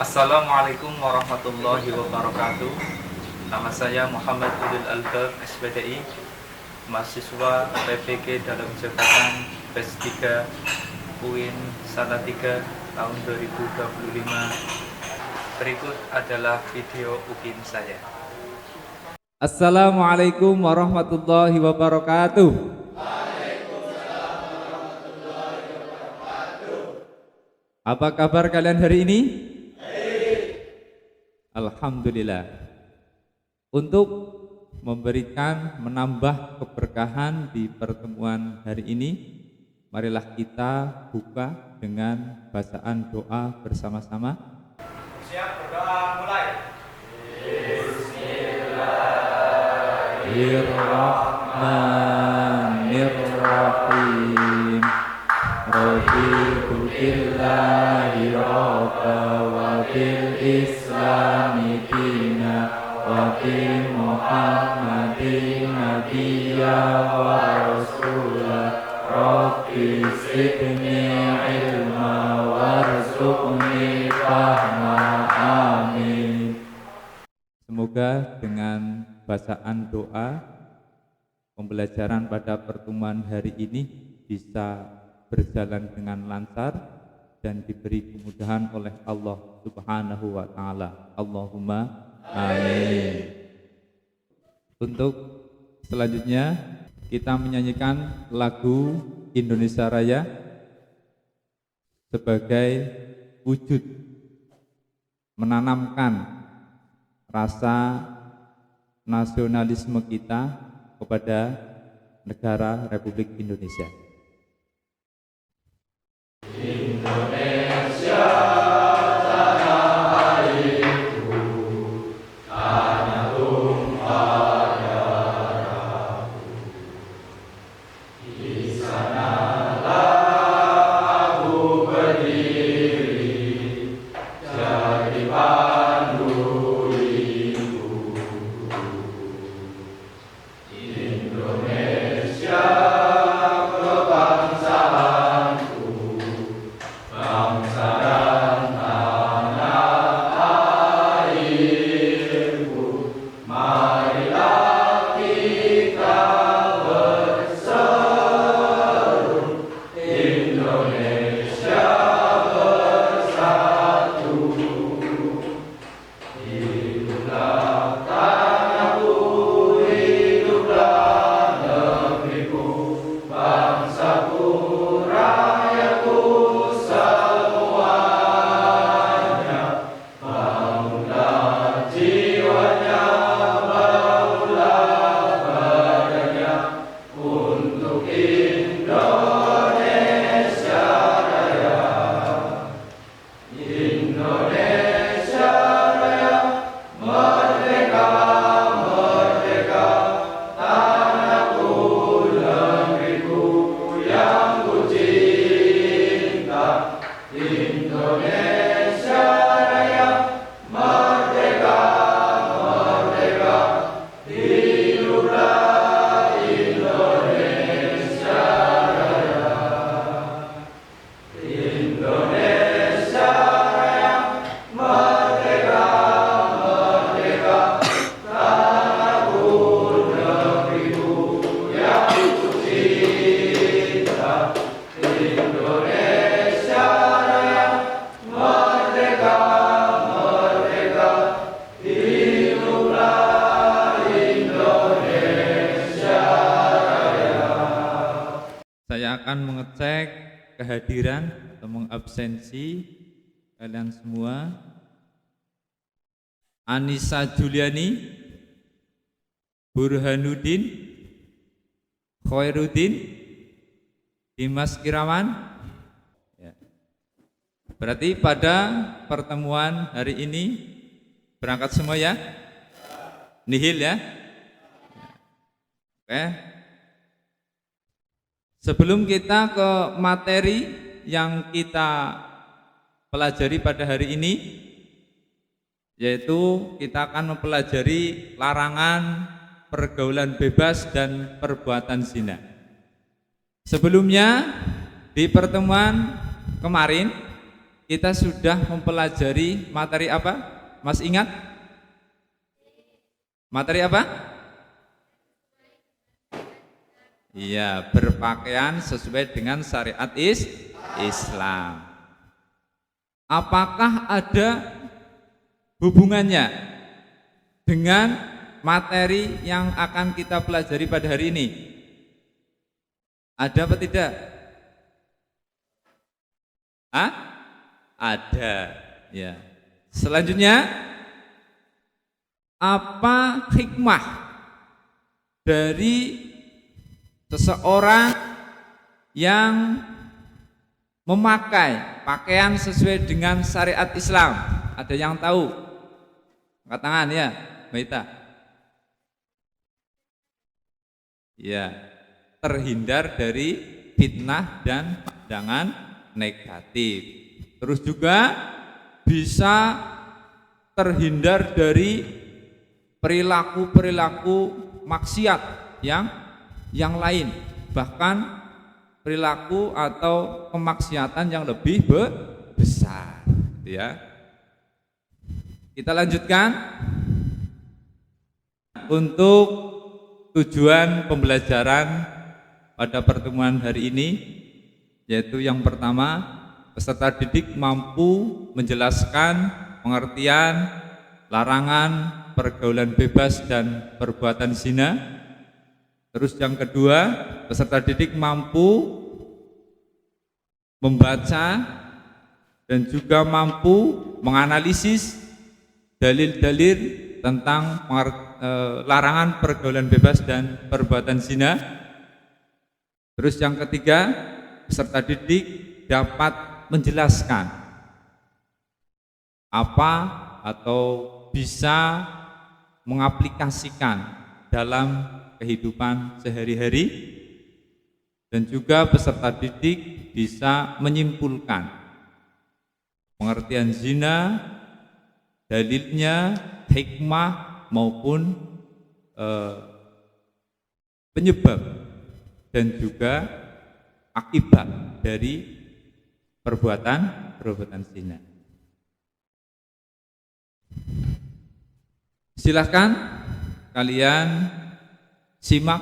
Assalamualaikum warahmatullahi wabarakatuh. Nama saya Muhammad Ulil Albab SPDI, mahasiswa PPG dalam jabatan PES 3 UIN Salatiga tahun 2025. Berikut adalah video UIN saya. Assalamualaikum warahmatullahi wabarakatuh. Apa kabar kalian hari ini? Alhamdulillah. Untuk menambah keberkahan di pertemuan hari ini, marilah kita buka dengan bacaan doa bersama-sama. Siap, berdoa mulai. Bismillahirrahmanirrahim. Raditu billahi rabba wa bil islami dina wa bi muhammadin nabiyya wa rasulah. Rabbi zidni ilma warzuqni fahma. Amin. Semoga dengan bacaan doa pembelajaran pada pertemuan hari ini bisa berjalan dengan lancar dan diberi kemudahan oleh Allah Subhanahu wa taala. Allahumma amin. Untuk selanjutnya kita menyanyikan lagu Indonesia Raya sebagai wujud menanamkan rasa nasionalisme kita kepada negara Republik Indonesia. Indonesia tanah airku, tanah tumpah darahku. Di sanalah aku berdiri, jadi pandu hidupku. Indonesia kebangsaanku, bangsa dan tanah airku. Marilah kita berseru, Indonesia bersatu. Hiduplah tanahku, hiduplah negeriku, bangsaku, rakyatku semuanya. Bangunlah jiwanya, bangunlah badannya untuk Indonesia Raya. Indonesia Raya, merdeka, merdeka, tanahku, negeriku yang ku cinta. Indonesia Raya, merdeka, merdeka, hiduplah Indonesia Raya. Indonesia Raya, merdeka, merdeka, tanahku, negeriku yang ku cinta. Indonesia Raya, merdeka, merdeka, hiduplah Indonesia Raya. Saya akan mengecek kehadiran atau mengabsensi kalian semua. Anissa Juliani, Burhanuddin, Khairuddin, Dimas Kirawan. Ya. Berarti pada pertemuan hari ini berangkat semua ya? Nihil ya? Oke. Sebelum kita ke materi yang kita pelajari pada hari ini, yaitu kita akan mempelajari larangan pergaulan bebas dan perbuatan zina. Sebelumnya di pertemuan kemarin kita sudah mempelajari materi apa? Mas ingat? Materi apa? Iya, berpakaian sesuai dengan syariat Islam. Apakah ada hubungannya dengan materi yang akan kita pelajari pada hari ini? Ada apa tidak? Ada, ya. Selanjutnya, apa hikmah dari seseorang yang memakai pakaian sesuai dengan syariat Islam? Ada yang tahu? Angkat tangan ya, Mbak Ita. Ya, terhindar dari fitnah dan pandangan negatif. Terus juga bisa terhindar dari perilaku-perilaku maksiat yang lain, bahkan perilaku atau kemaksiatan yang lebih besar, ya. Kita lanjutkan untuk tujuan pembelajaran pada pertemuan hari ini, yaitu yang pertama, peserta didik mampu menjelaskan pengertian larangan pergaulan bebas dan perbuatan zina. Terus yang kedua, peserta didik mampu membaca dan juga mampu menganalisis dalil-dalil tentang larangan pergaulan bebas dan perbuatan zina. Terus yang ketiga, peserta didik dapat menjelaskan apa atau bisa mengaplikasikan dalam kehidupan sehari-hari, dan juga peserta didik bisa menyimpulkan pengertian zina, dalilnya, hikmah maupun penyebab dan juga akibat dari perbuatan zina. Silahkan kalian simak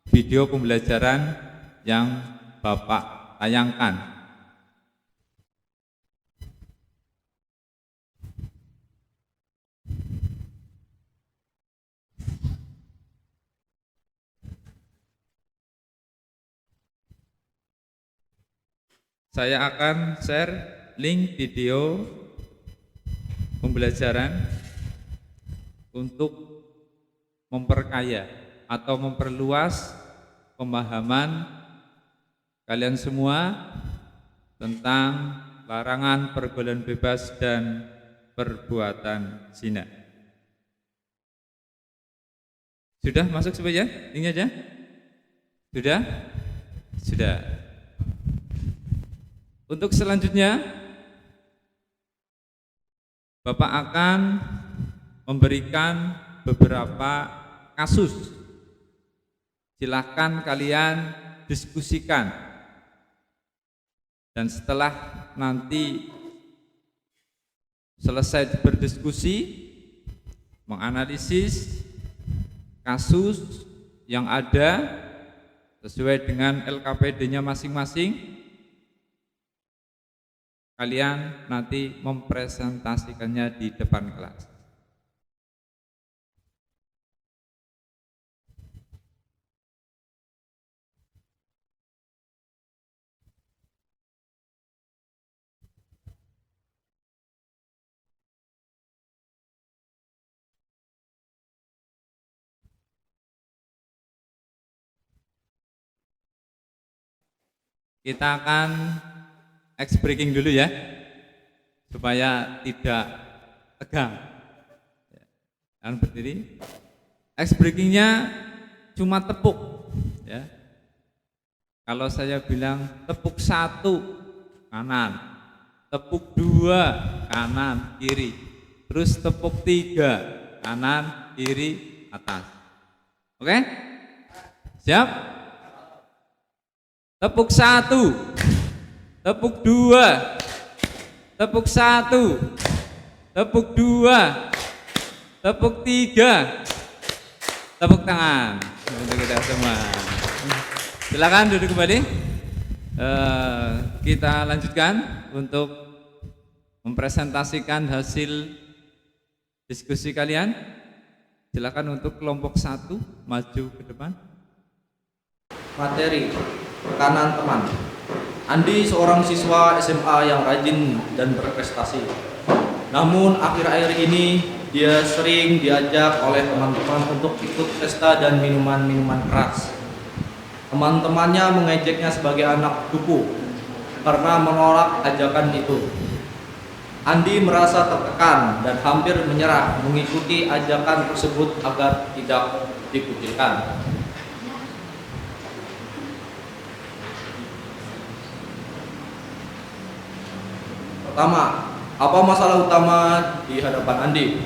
video pembelajaran yang Bapak tayangkan. Saya akan share link video pembelajaran untuk memperkaya atau memperluas pemahaman kalian semua tentang larangan pergaulan bebas dan perbuatan zina. Sudah masuk semuanya? Linknya aja? Sudah? Sudah. Untuk selanjutnya, Bapak akan memberikan beberapa kasus. Silakan kalian diskusikan. Dan setelah nanti selesai berdiskusi, menganalisis kasus yang ada sesuai dengan LKPD-nya masing-masing, kalian nanti mempresentasikannya di depan kelas. Kita akan ice breaking dulu ya, supaya tidak tegang. Dan berdiri. Ice breakingnya cuma tepuk, ya. Kalau saya bilang tepuk 1 kanan, tepuk 2 kanan kiri, terus tepuk 3 kanan kiri atas. Oke? Siap? Tepuk 1, tepuk 2, Tepuk 1, tepuk 2, tepuk 3, tepuk tangan untuk kita semua. Silakan duduk kembali. Kita lanjutkan untuk mempresentasikan hasil diskusi kalian. Silakan untuk kelompok 1 maju ke depan. Materi tekanan teman. Andi seorang siswa SMA yang rajin dan berprestasi. Namun akhir-akhir ini dia sering diajak oleh teman-teman untuk ikut pesta dan minuman-minuman keras. Teman-temannya mengejeknya sebagai anak cupu karena menolak ajakan itu. Andi merasa tertekan dan hampir menyerah mengikuti ajakan tersebut agar tidak dikucilkan. Pertama, apa masalah utama di hadapan Andi?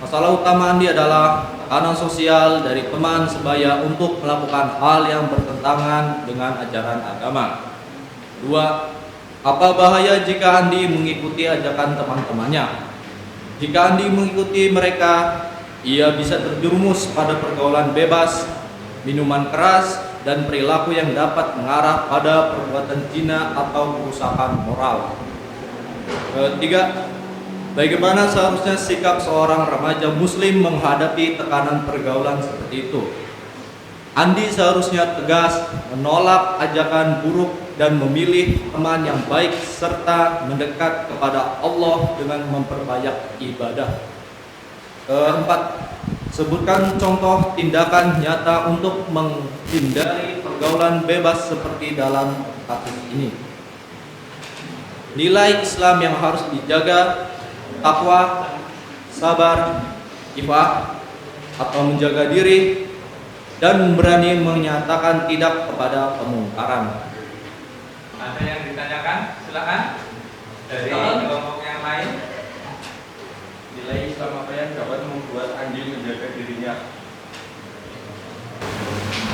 Masalah utama Andi adalah tekanan sosial dari teman sebaya untuk melakukan hal yang bertentangan dengan ajaran agama. Dua, apa bahaya jika Andi mengikuti ajakan teman-temannya? Jika Andi mengikuti mereka, ia bisa terjerumus pada pergaulan bebas, minuman keras, dan perilaku yang dapat mengarah pada perbuatan zina atau kerusakan moral. Ketiga, bagaimana seharusnya sikap seorang remaja muslim menghadapi tekanan pergaulan seperti itu? Andi seharusnya tegas menolak ajakan buruk dan memilih teman yang baik serta mendekat kepada Allah dengan memperbanyak ibadah. Keempat, sebutkan contoh tindakan nyata untuk menghindari pergaulan bebas seperti dalam kasus ini. Nilai Islam yang harus dijaga: takwa, sabar, ifah atau menjaga diri, dan berani menyatakan tidak kepada kemungkaran. Ada yang ditanyakan? Silakan. Dari kelompok yang lain. Nilai Islam apa yang dapat membuat Andi menjaga dirinya?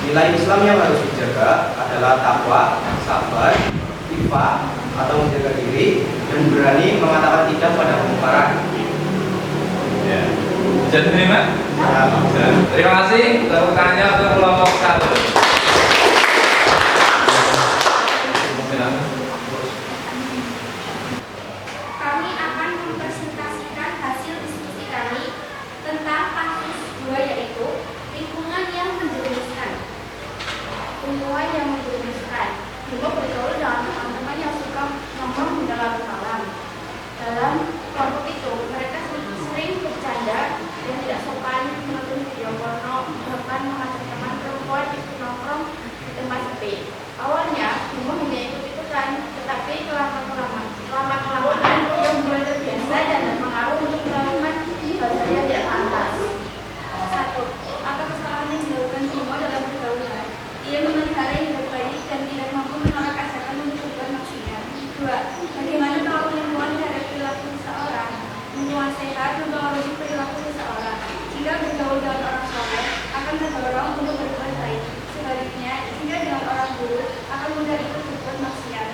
Nilai Islam yang harus dijaga adalah takwa, sabar, ifah atau menjaga diri, dan berani mengatakan tidak pada kemungkaran. Ya. Bisa diterima? Ya. Terima kasih. Tepuk tangannya untuk kelompok 1. Kami akan mempresentasikan hasil diskusi kami tentang kasus 2, yaitu lingkungan yang menjerumuskan. Lingkungan yang menjerumuskan. Bimo bergaul dengan teman-teman yang suka nongkrong hingga larut malam. Dalam kelompok itu, mereka sering bercanda dan tidak sopan, menonton video porno, bahkan mengajak teman perempuan ikut nongkrong di tempat sepi. Awalnya, Bimo hanya ikut-ikutan, tetapi kelamaan ia mulai terbiasa dan terpengaruh untuk melakukan hal yang tidak pantas. 1. Apa kesalahan yang dilakukan Bimo dalam pergaulan? Ia memelihara hidup baik dan tidak mampu menolak ajakan untuk berbuat maksiat. 2. Bagaimana pengaruh lingkungan terhadap perilaku seseorang? Lingkungan sehat mempengaruhi perilaku seseorang. Jika bergaul dengan orang soleh, akan terdorong untuk berbuat baik. Sebaliknya, jika dengan orang buruk, akan mudah ikut berbuat maksiat.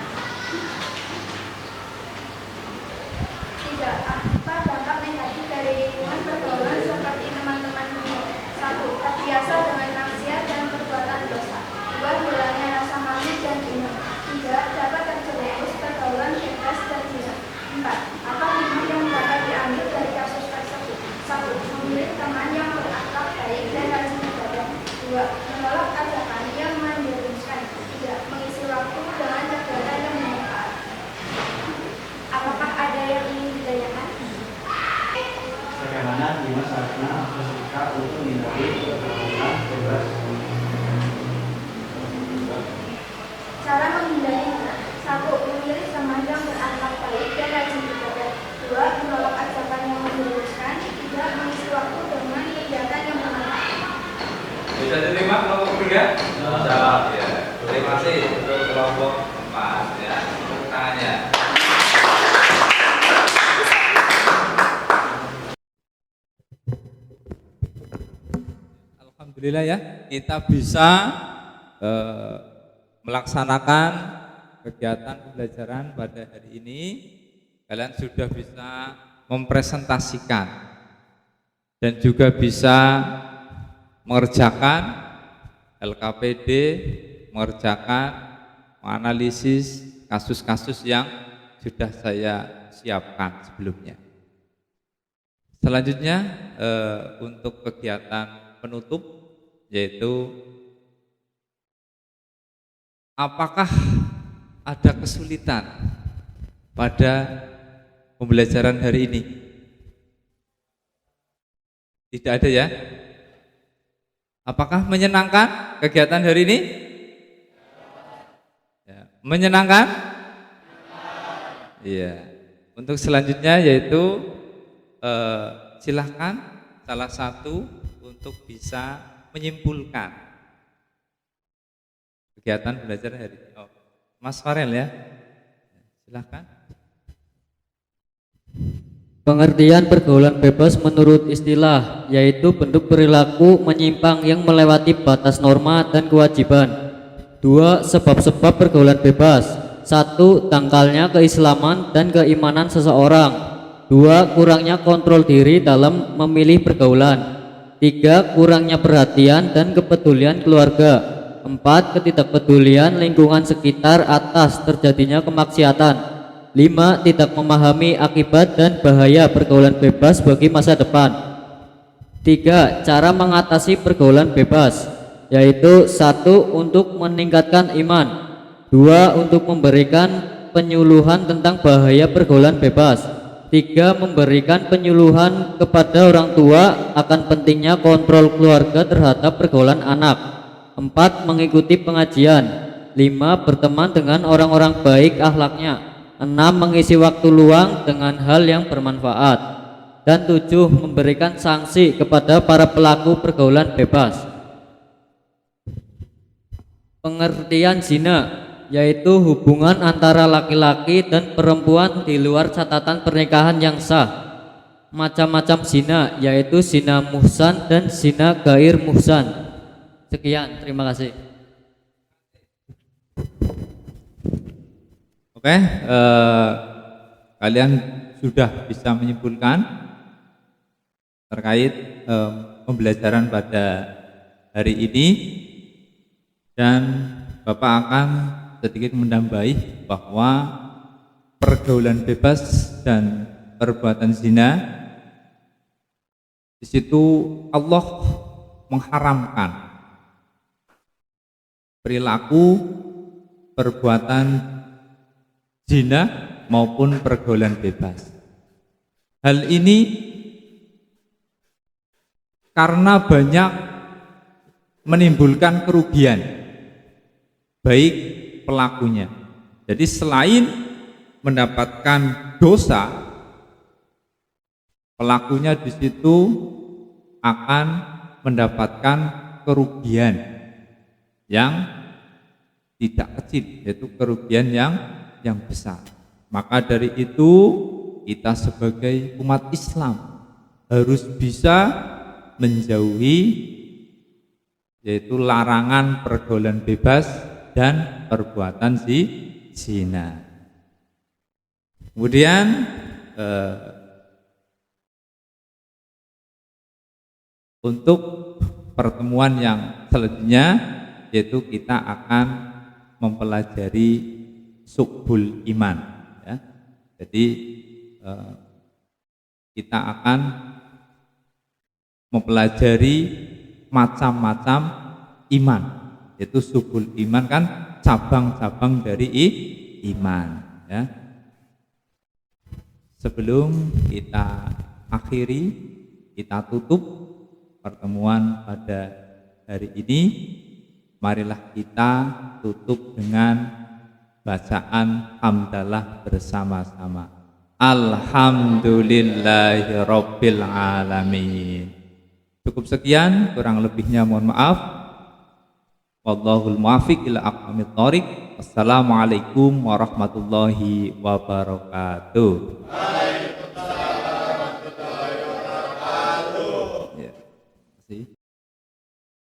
3. Apa dampak negatif dari lingkungan pergaulan seperti teman-teman Bimo? 1. Terbiasa dengan maksiat dan perbuatan dosa. 2. Hilangnya rasa malu dan ingat. 3. Dapat terjerumus pergaulan bebas dan zina. 4. Apa hikmah yang dapat diambil dari kasus tersebut? 1. Memilih teman yang berakhlak baik dan rajin ibadah. 2. Menolak ajakan yang menjerumuskan. 3. Mengisi waktu dengan kegiatan yang bermanfaat. Apakah ada yang ingin ditanyakan? Bagaimana Bimo seharusnya bersikap untuk menghindari pergaulan bebas? Cara menghindarinya: 1. Memilih teman yang berakhlak baik dan rajin ibadah. 2. Menolak ajakan yang menjerumuskan. 3. Mengisi waktu dengan kegiatan yang bermanfaat. Bisa diterima kelompok 3? Bisa. Ya. Terima kasih untuk kelompok 4 ya. Tepuk tangannya. Alhamdulillah ya, kita bisa melaksanakan kegiatan pembelajaran pada hari ini kalian sudah bisa mempresentasikan dan juga bisa mengerjakan LKPD, mengerjakan menganalisis kasus-kasus yang sudah saya siapkan sebelumnya. Selanjutnya untuk kegiatan penutup, yaitu apakah ada kesulitan pada pembelajaran hari ini? Tidak ada ya? Apakah menyenangkan kegiatan hari ini? Ya, menyenangkan? Iya. Untuk selanjutnya yaitu silahkan salah satu untuk bisa menyimpulkan kegiatan belajar hari ini. Oh, Mas Farel ya, silahkan. Pengertian pergaulan bebas menurut istilah yaitu bentuk perilaku menyimpang yang melewati batas norma dan kewajiban. 2. Sebab-sebab pergaulan bebas. 1. Dangkalnya keislaman dan keimanan seseorang. 2. Kurangnya kontrol diri dalam memilih pergaulan. 3. Kurangnya perhatian dan kepedulian keluarga. 4. Ketidakpedulian lingkungan sekitar atas terjadinya kemaksiatan. 5. Tidak memahami akibat dan bahaya pergaulan bebas bagi masa depan. 3. Cara mengatasi pergaulan bebas, yaitu 1. Untuk meningkatkan iman. 2. Untuk memberikan penyuluhan tentang bahaya pergaulan bebas. 3. Memberikan penyuluhan kepada orang tua akan pentingnya kontrol keluarga terhadap pergaulan anak. 4. Mengikuti pengajian. 5. Berteman dengan orang-orang baik akhlaknya. 6. Mengisi waktu luang dengan hal yang bermanfaat. Dan 7. Memberikan sanksi kepada para pelaku pergaulan bebas. Pengertian zina yaitu hubungan antara laki-laki dan perempuan di luar catatan pernikahan yang sah. Macam-macam zina yaitu zina muhsan dan zina gair muhsan. Sekian, terima kasih. Oke, kalian sudah bisa menyimpulkan terkait pembelajaran pada hari ini, dan Bapak akan sedikit menambahi bahwa pergaulan bebas dan perbuatan zina di situ Allah mengharamkan perilaku perbuatan zina maupun pergaulan bebas. Hal ini karena banyak menimbulkan kerugian baik pelakunya. Jadi selain mendapatkan dosa, pelakunya di situ akan mendapatkan kerugian yang tidak kecil, yaitu kerugian yang besar. Maka dari itu kita sebagai umat Islam harus bisa menjauhi yaitu larangan pergaulan bebas dan perbuatan zina. Kemudian untuk pertemuan yang selanjutnya yaitu kita akan mempelajari Syu'bul Iman ya. Jadi kita akan mempelajari macam-macam iman, yaitu Syu'bul Iman kan cabang-cabang dari iman ya. Sebelum kita akhiri, kita tutup pertemuan pada hari ini, marilah kita tutup dengan bacaan hamdalah bersama-sama. Alhamdulillahirabbil alamin. Cukup sekian, kurang lebihnya mohon maaf. Wallahul muwaffiq ila aqwamit thoriq. Assalamualaikum warahmatullahi wabarakatuh.